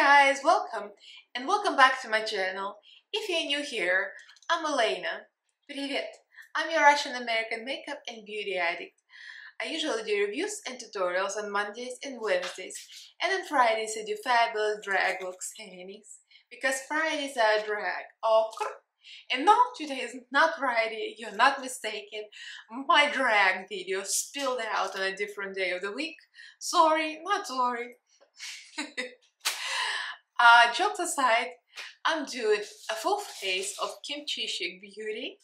guys, welcome and welcome back to my channel. If you're new here, I'm Elaina. Привет! I'm your Russian American makeup and beauty addict. I usually do reviews and tutorials on Mondays and Wednesdays, and on Fridays I do fabulous drag looks, honey's. Because Fridays are drag. And no, today is not Friday, you're not mistaken. My drag video spilled out on a different day of the week. Sorry, not sorry. Jokes aside, I'm doing a full face of Kimchichic beauty,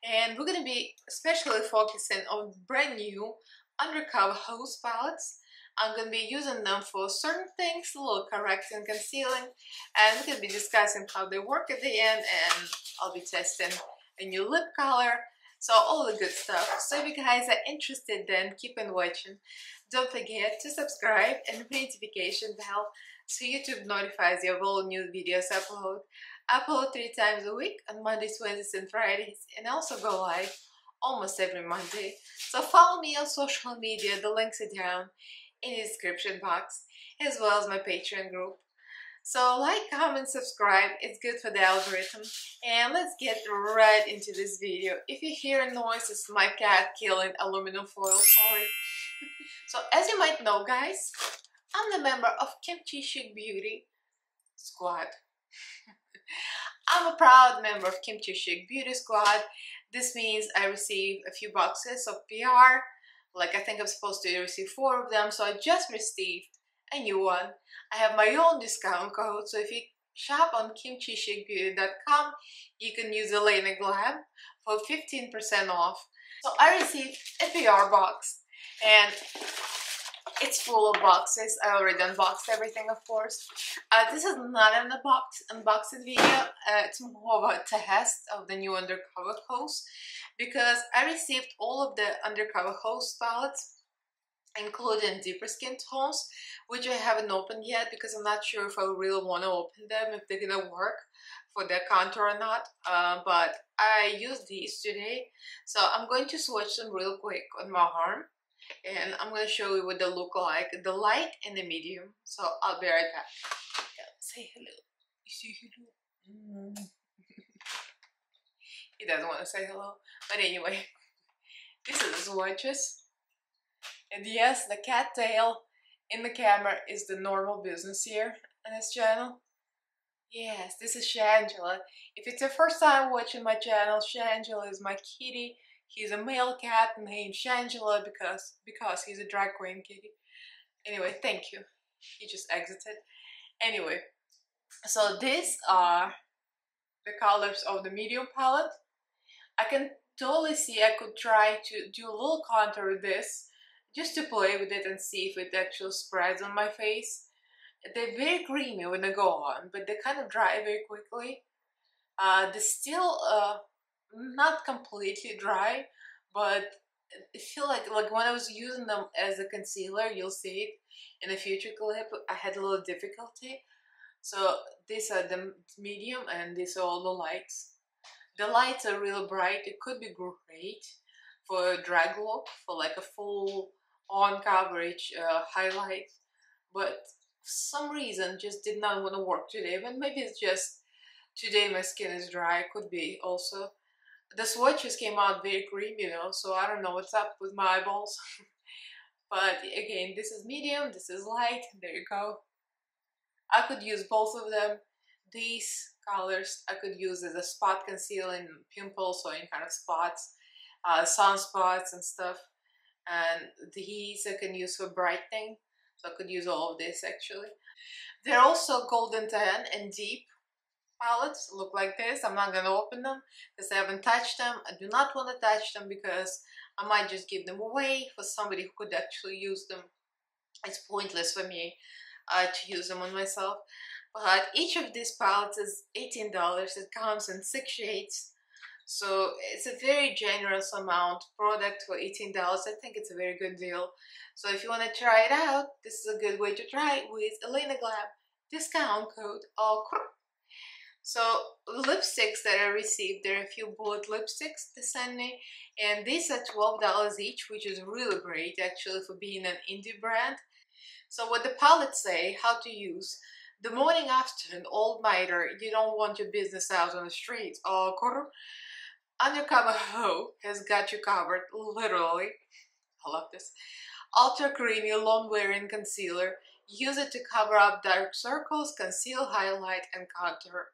and we're going to be especially focusing on brand new Undercover Hoe palettes. I'm going to be using them for certain things, a little correcting, concealing, and we're going to be discussing how they work at the end, and I'll be testing a new lip color, so all the good stuff. So if you guys are interested, then keep on watching. Don't forget to subscribe and the notification bell so YouTube notifies you of all new videos upload. I upload 3 times a week on Mondays, Wednesdays and Fridays, and I also go live almost every Monday. So follow me on social media, the links are down in the description box, as well as my Patreon group. So like, comment, subscribe, it's good for the algorithm. And let's get right into this video. If you hear a noise, it's my cat killing aluminum foil, sorry. So as you might know, guys, I'm a member of Kimchichic Beauty Squad. I'm a proud member of Kimchichic Beauty Squad. This means I receive a few boxes of PR. Like, I think I'm supposed to receive 4 of them, so I just received a new one. I have my own discount code, so if you shop on kimchichicbeauty.com, you can use Elaina Glam for 15% off. So I received a PR box, and it's full of boxes. I already unboxed everything, of course. This is not an unboxing video. It's more of a test of the new Undercover Hoes, because I received all of the Undercover Hoes palettes, including deeper skin tones, which I haven't opened yet because I'm not sure if I really want to open them, if they're gonna work for their contour or not. But I used these today, so I'm going to swatch them real quick on my arm. And I'm going to show you what they look like, the light and the medium. So I'll be right back. Yeah, say hello. You say hello? He doesn't want to say hello. But anyway, these are the swatches. And yes, the cat tail in the camera is the normal business here on this channel. Yes, this is Shangela. If it's your first time watching my channel, Shangela is my kitty. He's a male cat named Shangela because he's a drag queen kitty. Anyway, thank you. He just exited. Anyway, so these are the colors of the medium palette. I can totally see I could try to do a little contour with this, just to play with it and see if it actually spreads on my face. They're very creamy when they go on, but they kind of dry very quickly. They're still not completely dry, but I feel like when I was using them as a concealer, you'll see it in a future clip, I had a little difficulty. So these are the medium and these are all the lights. The lights are real bright. It could be great for a drag look, for like a full on coverage highlight, but for some reason just did not want to work today. But maybe it's just today my skin is dry, could be also. The swatches came out very creamy though, so I don't know what's up with my eyeballs. But again, this is medium, this is light, there you go. I could use both of them. These colors I could use as a spot concealing pimples or any kind of spots, sunspots and stuff. And these I can use for brightening, so I could use all of this actually. They're also golden tan and deep palettes, look like this. I'm not gonna open them because I haven't touched them. I do not want to touch them because I might just give them away for somebody who could actually use them. It's pointless for me to use them on myself. But each of these palettes is $18. It comes in 6 shades, so it's a very generous amount product for $18. I think it's a very good deal. So if you want to try it out, this is a good way to try it with Elaina Glam discount code. So lipsticks that I received, there are a few bullet lipsticks they sent me, and these are $12 each, which is really great actually for being an indie brand. So what the palettes say, how to use. The morning, afternoon, all-nighter, you don't want your business out on the streets. Undercover Hoe has got you covered, literally. I love this. Ultra creamy, long-wearing concealer. Use it to cover up dark circles, conceal, highlight, and contour.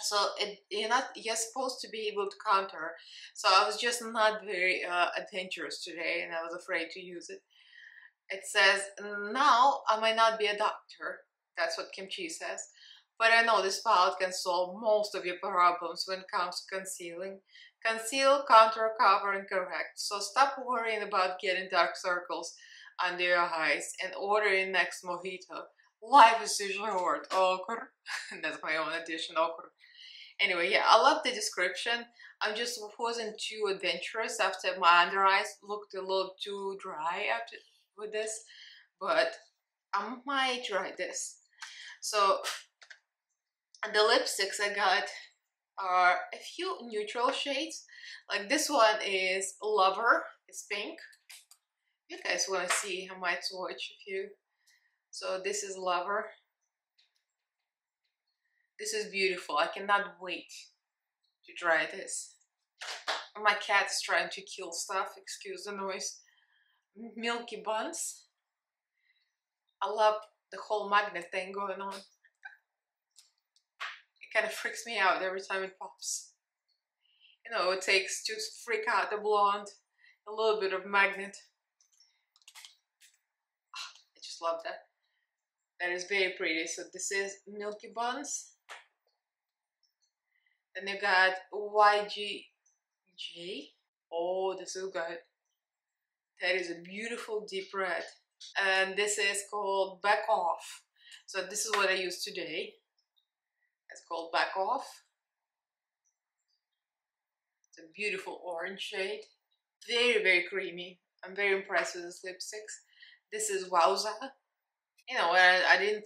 So you're supposed to be able to contour. So I was just not very adventurous today, and I was afraid to use it. It says, now I might not be a doctor. That's what Kimchi says. But I know this palette can solve most of your problems when it comes to concealing. Conceal, contour, cover, and correct. So stop worrying about getting dark circles under your eyes and order your next mojito. Life is too short. That's my own addition. Anyway, yeah, I love the description. I just wasn't too adventurous after my under eyes looked a little too dry after with this, but I might try this. So the lipsticks I got are a few neutral shades. Like this one is Lover, it's pink. You guys want to see, I might swatch a few. So this is Lover. This is beautiful. I cannot wait to try this. My cat is trying to kill stuff, excuse the noise. Milky Buns. I love the whole magnet thing going on. It kind of freaks me out every time it pops. You know, it takes to freak out the blonde, a little bit of magnet. I just love that. That is very pretty. So this is Milky Buns. Then you got YGJ. Oh, this is good. That is a beautiful deep red. And this is called Back Off. So this is what I use today. It's called Back Off. It's a beautiful orange shade. Very, very creamy. I'm very impressed with this lipsticks. This is Wowza. You know, I didn't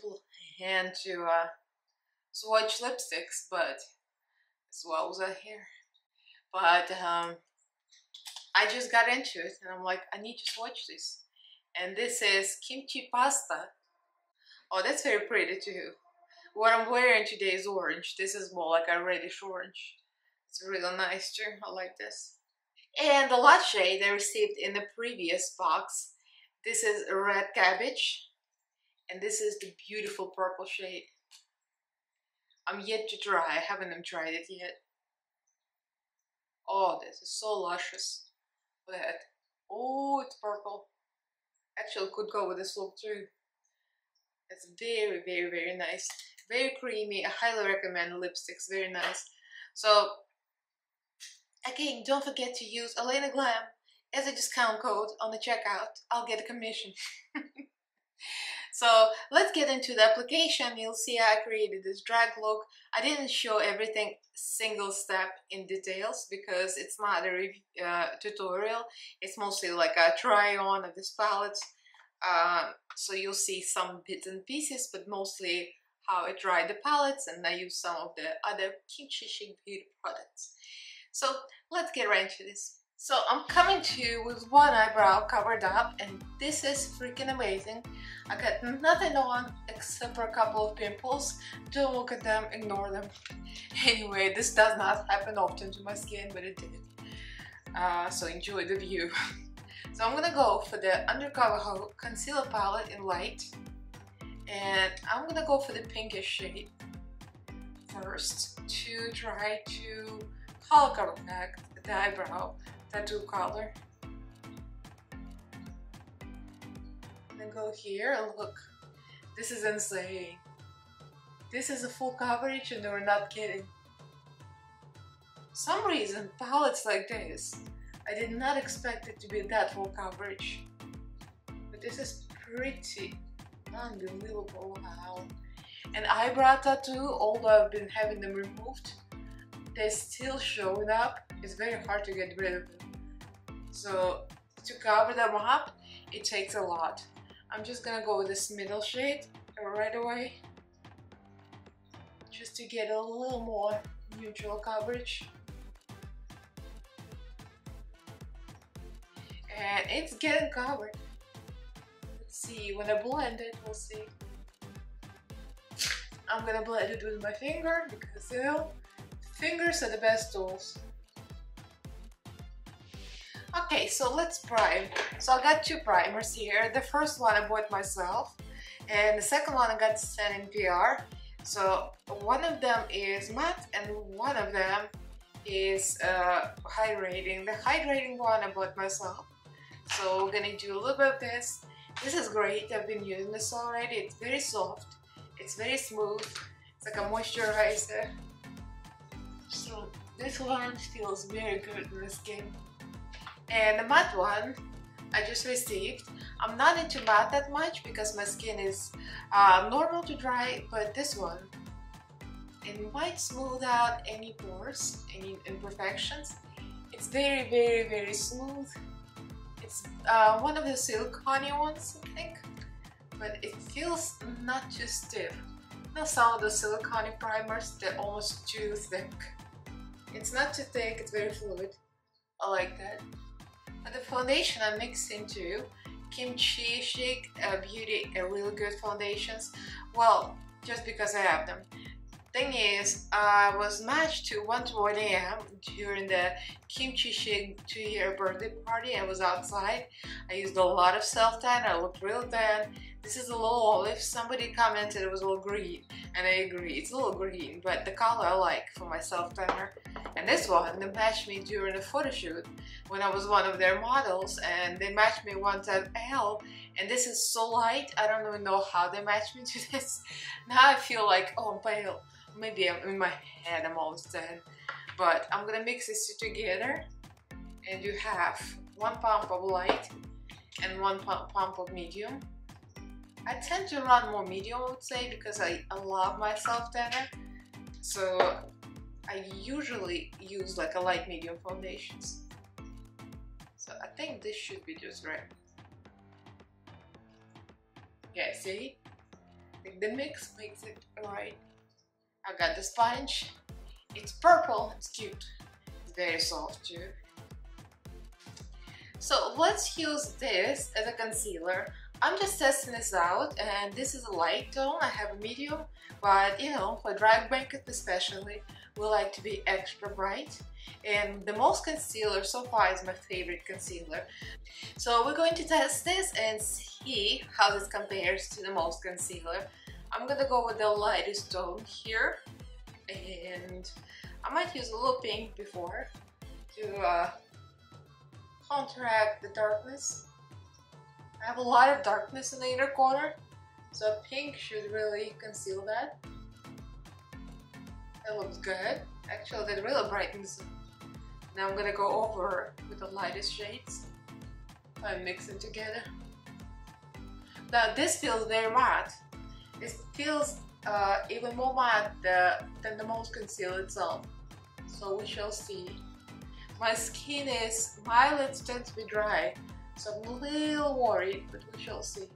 plan to swatch lipsticks, but it's Wowza here. But I just got into it and I'm like, I need to swatch this. And this is Kimchi Pasta. Oh, that's very pretty too. What I'm wearing today is orange. This is more like a reddish orange. It's really nice too. I like this. And the last shade I received in the previous box. This is Red Cabbage. And this is the beautiful purple shade. I'm yet to try. I haven't even tried it yet. Oh, this is so luscious. Look at that. Oh, it's purple. Actually, could go with this look too. It's very, very, very nice. Very creamy. I highly recommend lipsticks. Very nice. So, again, don't forget to use Elaina Glam as a discount code on the checkout. I'll get a commission. So let's get into the application. You'll see I created this drag look. I didn't show everything single step in details because it's not a tutorial. It's mostly like a try on of this palette. So you'll see some bits and pieces, but mostly how I dried the palettes, and I use some of the other Kimchichic beauty products. So let's get right into this. So I'm coming to you with one eyebrow covered up, and this is freaking amazing. I got nothing on except for a couple of pimples. Don't look at them, ignore them. Anyway, this does not happen often to my skin, but it did. So enjoy the view. So I'm gonna go for the Undercover Hoe Concealer Palette in light. And I'm gonna go for the pinkish shade first to try to color correct the eyebrow tattoo color. Then go here and look. This is insane. This is a full coverage and we're not kidding. For some reason, palettes like this, I did not expect it to be that full coverage. But this is pretty unbelievable. Wow. And eyebrow tattoo, although I've been having them removed, they're still showing up. It's very hard to get rid of them. So to cover them up, it takes a lot. I'm just gonna go with this middle shade right away, just to get a little more neutral coverage. And it's getting covered. Let's see, when I blend it, we'll see. I'm gonna blend it with my finger because, you know, fingers are the best tools. Okay, so let's prime. So I got two primers here. The first one I bought myself, and the second one I got sent in PR. So one of them is matte and one of them is hydrating. The hydrating one I bought myself. So we're gonna do a little bit of this. This is great. I've been using this already. It's very soft. It's very smooth. It's like a moisturizer. So this one feels very good in the skin. And the matte one I just received. I'm not into matte that much because my skin is normal to dry, but this one, it might smooth out any pores, any imperfections. It's very, very, very smooth. It's one of the silicone ones, I think, but it feels not too stiff. You know, some of the silicone primers, they're almost too thick. It's not too thick, it's very fluid. I like that. And the foundation I'm mixing to Kimchichic Beauty, really good foundations. Well, just because I have them. Thing is, I was matched to 1:20 AM during the Kimchichic 2-year birthday party. I was outside. I used a lot of self-tan. I looked real tan. This is a little olive. Somebody commented it was a little green, and I agree. It's a little green, but the color I like for my self-tanner. And this one, they matched me during a photo shoot when I was one of their models, and they matched me 110L. And this is so light. I don't even know how they matched me to this. Now I feel like, oh, I'm pale. Maybe I'm in my head, I'm almost tan. But I'm gonna mix these two together, and you have 1 pump of light and 1 pump of medium. I tend to run more medium, I would say, because I love my self-tanner. So I usually use like a light medium foundations. So I think this should be just right. Yeah, see? I think the mix makes it right. I got the sponge. It's purple, it's cute. It's very soft too. So let's use this as a concealer. I'm just testing this out, and this is a light tone. I have a medium, but you know, for drag makeup especially, we like to be extra bright. And the Most concealer so far is my favorite concealer. So we're going to test this and see how this compares to the Most concealer. I'm gonna go with the lightest tone here, and I might use a little pink before to counteract the darkness. I have a lot of darkness in the inner corner, so pink should really conceal that. That looks good. Actually, that really brightens. Now I'm gonna go over with the lightest shades and mix them together. Now this feels very matte. It feels even more matte than the Most concealer itself. So we shall see. My skin is, my lids tend to be dry, so I'm a little worried, but we shall see.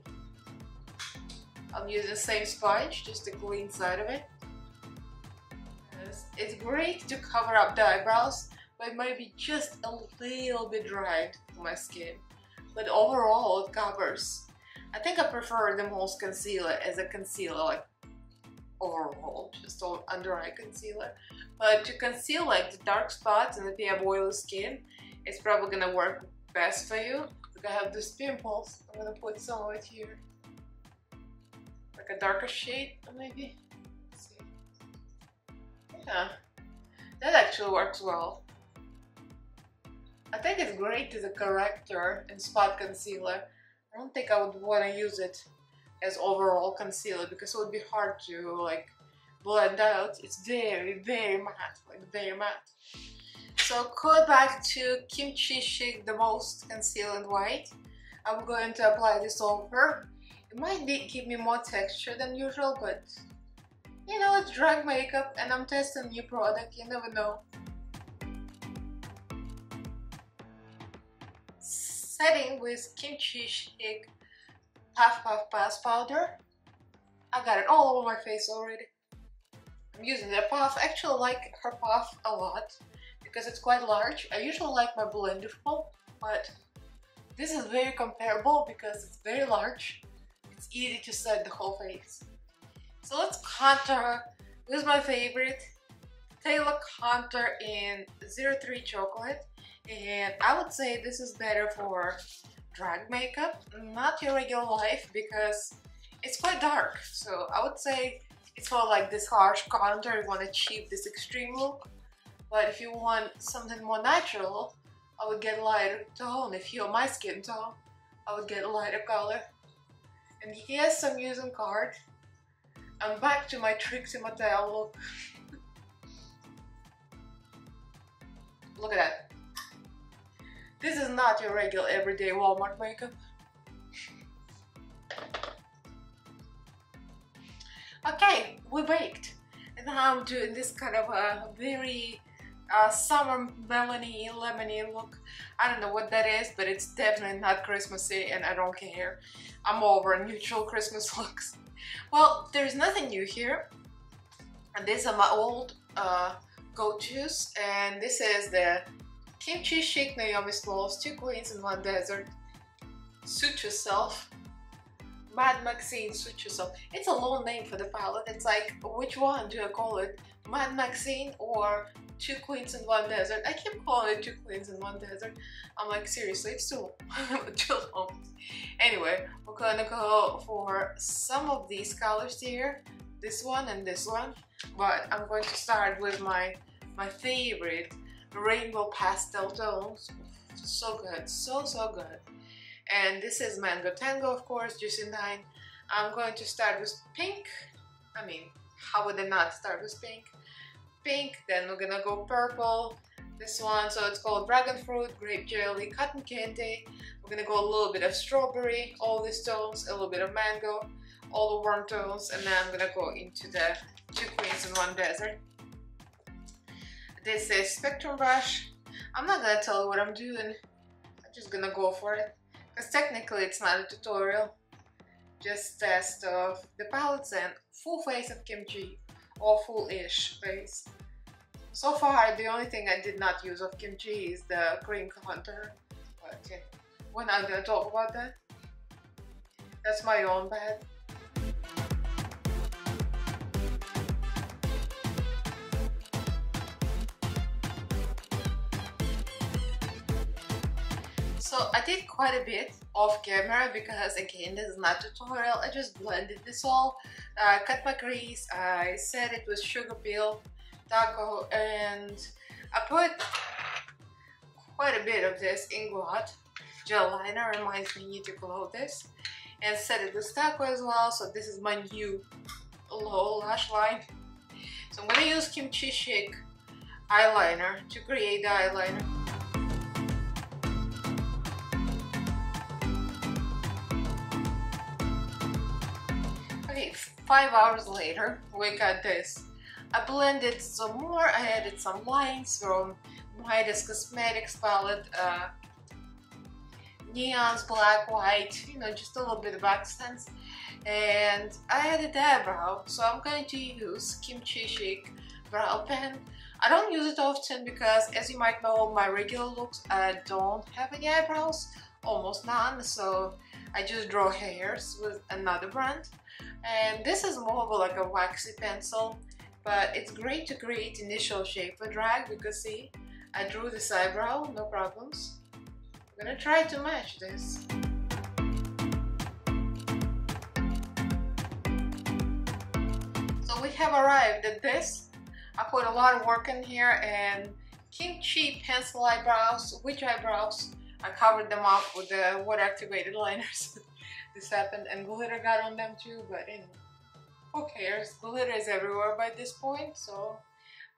I'm using the same sponge just to clean side of it. It's great to cover up the eyebrows, but it might be just a little bit dry for my skin. But overall, it covers. I think I prefer the Most concealer as a concealer, like overall, just under eye concealer. But to conceal like the dark spots and if you have oily skin, it's probably gonna work best for you. Like I have these pimples, I'm gonna put some of it here. Like a darker shade, maybe. Let's see. Yeah, that actually works well. I think it's great as a corrector and spot concealer. I don't think I would want to use it as overall concealer because it would be hard to like blend out. It's very, very matte, like very matte. So go back to Kimchichic, the Most concealing white. I'm going to apply this over. It might give me more texture than usual, but you know, it's drag makeup and I'm testing a new product, you never know. Setting with Kimchichic Puff Puff Pass powder. I got it all over my face already. I'm using the puff. I actually like her puff a lot because it's quite large. I usually like my blendable, but this is very comparable because it's very large. It's easy to set the whole face. So let's contour. This is my favorite Taylor contour in 03 chocolate, and I would say this is better for drag makeup, not your regular life, because it's quite dark. So I would say it's for like this harsh contour, you want to achieve this extreme look. But if you want something more natural, I would get a lighter tone. If you're my skin tone, I would get a lighter color. And yes, I'm using card. I'm back to my Trixie Mattel look. Look at that. This is not your regular everyday Walmart makeup. Okay, we baked. And now I'm doing this kind of a very summer melony, lemony look. I don't know what that is, but it's definitely not Christmassy and I don't care. I'm over neutral Christmas looks. Well, there's nothing new here. And these are my old go-tos, and this is the Kimchichic Naomi Smalls 2 Queens in 1 Desert. Suit Yourself. Mad Maxine Suit Yourself. It's a long name for the palette. It's like, which one do I call it? Mad Maxine or 2 Queens in 1 Desert? I keep calling it 2 Queens in 1 Desert. I'm like, seriously, it's too long. Anyway, we're gonna go for some of these colors here. This one and this one. But I'm going to start with my favorite rainbow pastel tones. So good, so good. And this is Mango Tango, of course, Juicy 9. I'm going to start with pink. I mean, how would I not start with pink? Pink, then we're gonna go purple. This one, so it's called Dragon Fruit, Grape Jelly, Cotton Candy. We're gonna go a little bit of strawberry, all these tones, a little bit of mango, all the warm tones, and then I'm gonna go into the 2 Queens in 1 Desert. This is Spectrum Brush. I'm not gonna tell you what I'm doing. I'm just gonna go for it. Because technically it's not a tutorial. Just test of the palettes and full face of Kimchi. Or full-ish face. So far, the only thing I did not use of Kimchi is the cream contour. But yeah, we're not gonna talk about that. That's my own bad. So I did quite a bit off camera because again this is not a tutorial. I just blended this all, cut my crease, I set it with sugar peel, Tango, and I put quite a bit of this Inglot gel liner, reminds me to glow this, and set it with Tango as well. So this is my new low lash line. So I'm gonna use Kimchichic eyeliner to create the eyeliner. Okay, 5 hours later, we got this. I blended some more, I added some lines from Midas Cosmetics palette, neons, black, white, you know, just a little bit of accents. And I added the eyebrow, so I'm going to use Kimchichic brow pen. I don't use it often because, as you might know, my regular looks, I don't have any eyebrows, almost none, so I just draw hairs with another brand. And this is more of like a waxy pencil, but it's great to create initial shape for drag because see, I drew this eyebrow, no problems. I'm gonna try to match this. So we have arrived at this. I put a lot of work in here, and Kimchi pencil eyebrows, witch eyebrows, I covered them up with the water activated liners. This happened, and glitter got on them too, but anyway, who cares? Glitter is everywhere by this point, so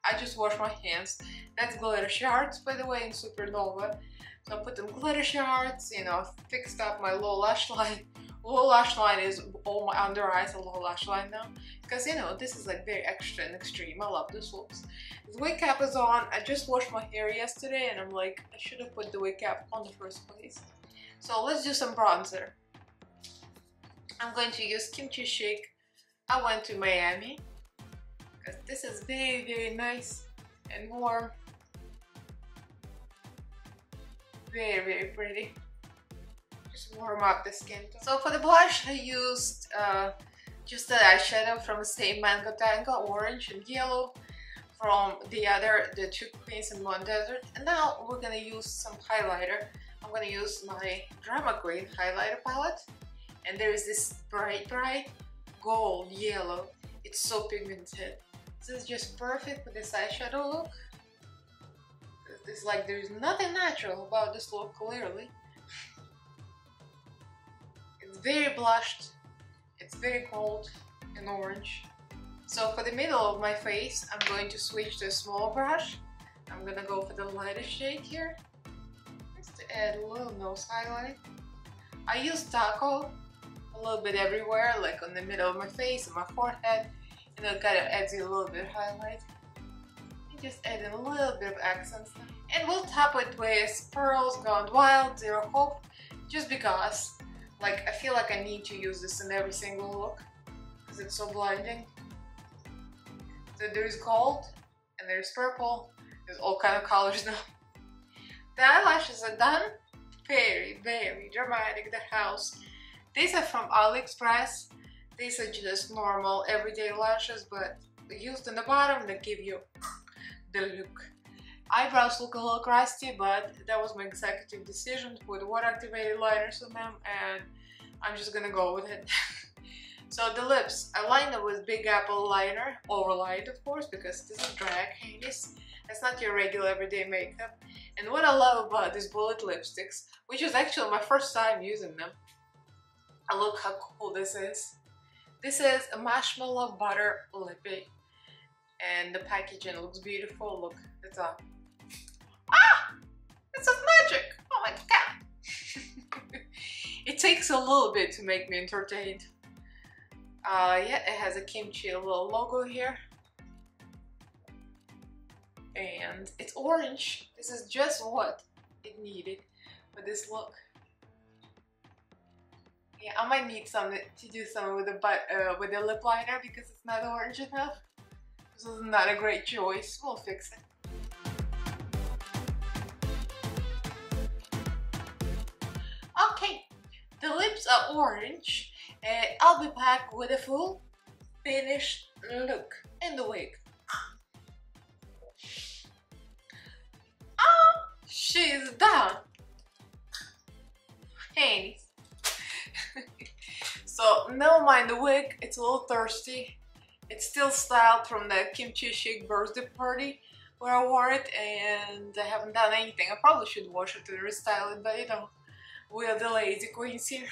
I just wash my hands. That's glitter shards, by the way, in Supernova. So I put them glitter shards, you know, fixed up my low lash line. Low lash line is all my under eyes, a low lash line now. Because, you know, this is like very extra and extreme. I love this looks. The wig cap is on. I just washed my hair yesterday, and I'm like, I should have put the wig cap on the first place. So let's do some bronzer. I'm going to use Kimchichic. I went to Miami because this is very, very nice and warm. Very, very pretty. Just warm up the skin tone. So for the blush, I used just the eyeshadow from the same Mango Tango, orange and yellow, from the two queens in one desert. And now we're gonna use some highlighter. I'm gonna use my Drama Queen highlighter palette, and there is this bright gold yellow. It's so pigmented. This is just perfect with this eyeshadow look. It's like there's nothing natural about this look, clearly. It's very blushed, it's very gold and orange. So for the middle of my face, I'm going to switch to a small brush. I'm gonna go for the lightest shade here, just to add a little nose highlight. I use Tango a little bit everywhere, like on the middle of my face and my forehead, and it kind of adds you a little bit of highlight. And just add a little bit of accents. And we'll top it with Pearls Gone Wild Zero Hope, just because, like, I feel like I need to use this in every single look, because it's so blinding. So there's gold, and there's purple, there's all kind of colors now. The eyelashes are done. Very dramatic, the house. These are from AliExpress. These are just normal everyday lashes, but used in the bottom that give you the look. Eyebrows look a little crusty, but that was my executive decision to put water activated liners on them, and I'm just gonna go with it. So the lips, I lined it with Big Apple liner, overlined of course, because this is drag Hades. It's not your regular everyday makeup. And what I love about these bullet lipsticks, which is actually my first time using them, look how cool this is. This is a marshmallow butter lippy, and the packaging looks beautiful. Look, it's a it's a magic! Oh my god! It takes a little bit to make me entertained. Yeah, it has a kimchi little logo here, and it's orange. This is just what it needed for this look. Yeah, I might need something to do something with the lip liner because it's not orange enough. This is not a great choice. We'll fix it. Okay, the lips are orange, and I'll be back with a full finished look in the wig. She's done. Hey. So never mind the wig, it's a little thirsty. It's still styled from the Kimchichic birthday party where I wore it, and I haven't done anything. I probably should wash it and restyle it, but you know, we are the lazy queens here.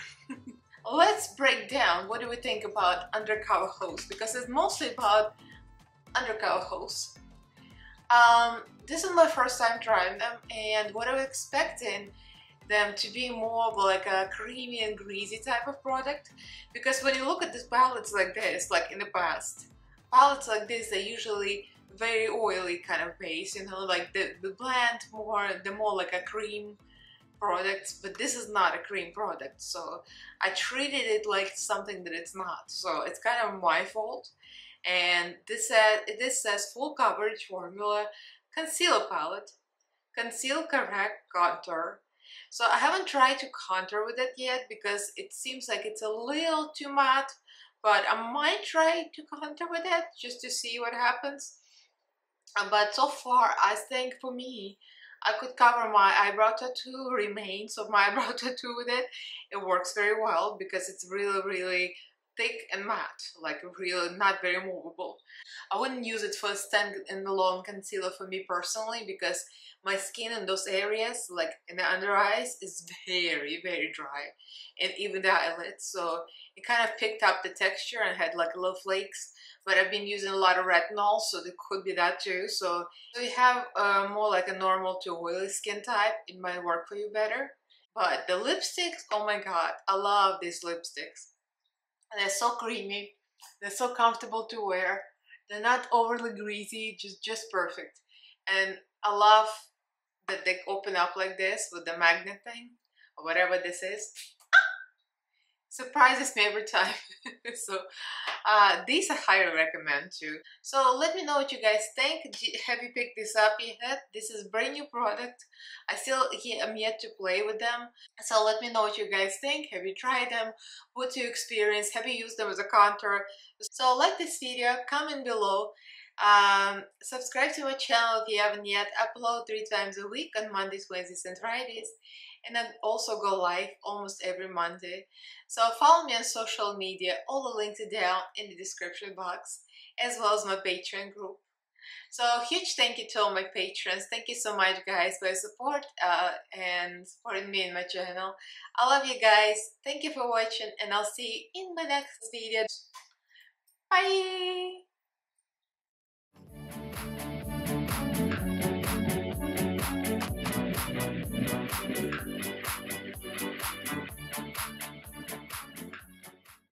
Let's break down what do we think about Undercover Hoes, because it's mostly about Undercover Hoes. This is my first time trying them, and what I'm expecting them to be more of like a creamy and greasy type of product, because when you look at these palettes like this, like in the past, palettes like this are usually very oily kind of base, you know, like the blend more, the more like a cream products, but this is not a cream product, so I treated it like something that it's not, so it's kind of my fault. And this says full coverage formula, concealer palette, conceal, correct, contour. So I haven't tried to contour with it yet because it seems like it's a little too matte, but I might try to contour with it just to see what happens. But so far, I think for me, I could cover my eyebrow tattoo, remains of my eyebrow tattoo with it. It works very well because it's really thick and matte, like really not very movable. I wouldn't use it for a stand-alone concealer for me personally, because my skin in those areas, like in the under eyes, is very dry, and even the eyelids, so it kind of picked up the texture and had like little flakes. But I've been using a lot of retinol, so there could be that too. So if you have more like a normal to oily skin type, it might work for you better. But the lipsticks, oh my god, I love these lipsticks. They're so creamy, they're so comfortable to wear, they're not overly greasy, just perfect. And I love that they open up like this with the magnet thing, or whatever this is. surprises me every time. So these I highly recommend too. So let me know what you guys think. Have you picked this up yet? This is a brand new product. I still am yet to play with them. So let me know what you guys think. Have you tried them? What's your experience? Have you used them as a contour? So like this video, comment below. Subscribe to my channel if you haven't yet. Upload 3 times a week on Mondays, Wednesdays and Fridays. And then also go live almost every Monday. So follow me on social media. All the links are down in the description box, as well as my Patreon group. So huge thank you to all my patrons. Thank you so much guys for your support and supporting me in my channel. I love you guys. Thank you for watching and I'll see you in my next video. Bye!